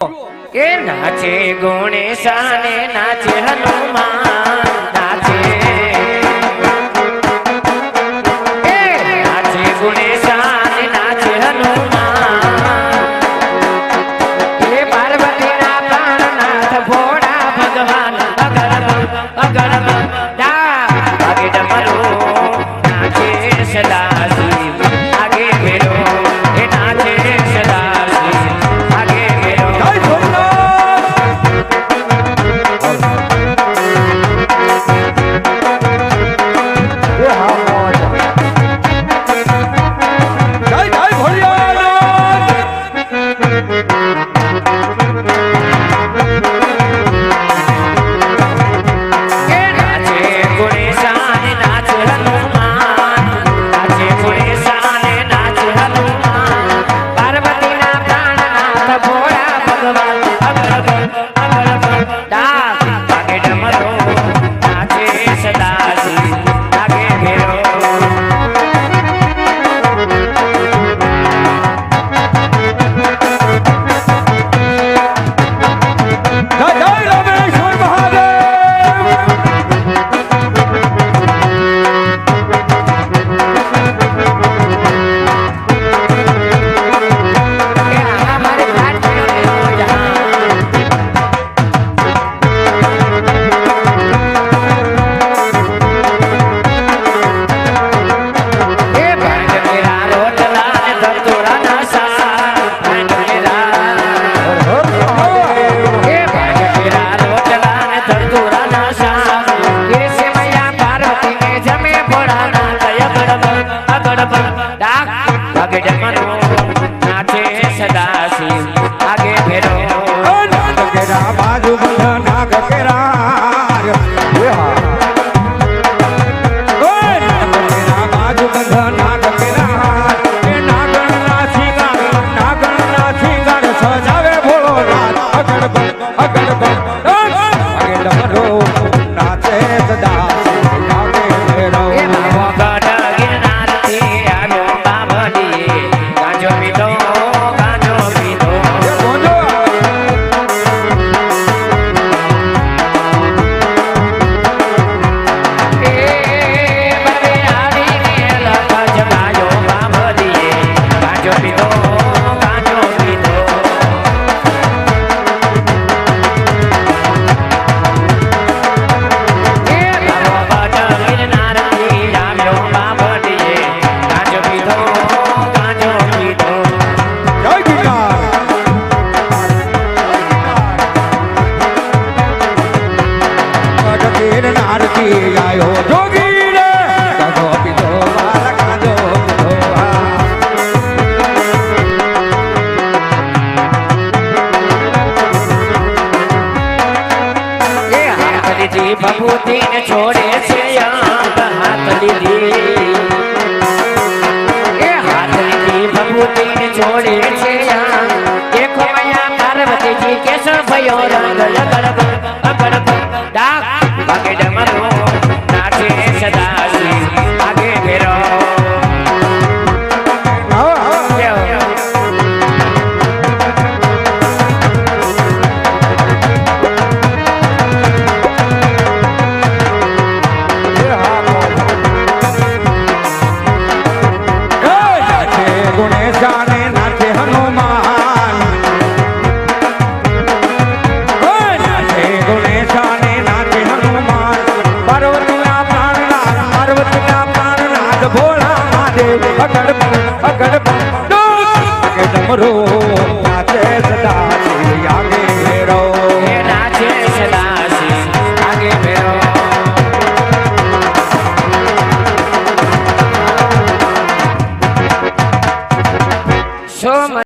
કે નાચે ગણેશાને નાચે હનુમાન નાચે નાચે ગણેશાને નાચે હનુમાન એ પાર્વતીના પ્રાણનાથ ભોળા ભગવાન અગર આગે ડમરો નાચે સદા શિવ આગે મેરો એ નાચે સદા શિવ આગે મેરો ભભૂતિ ને છોડે છે હાથ લીધી એ હાથ લીધી ભભૂતિ ને છોડે છે દેખો મૈયા પાર્વતીજી કેસર ભયો રંગ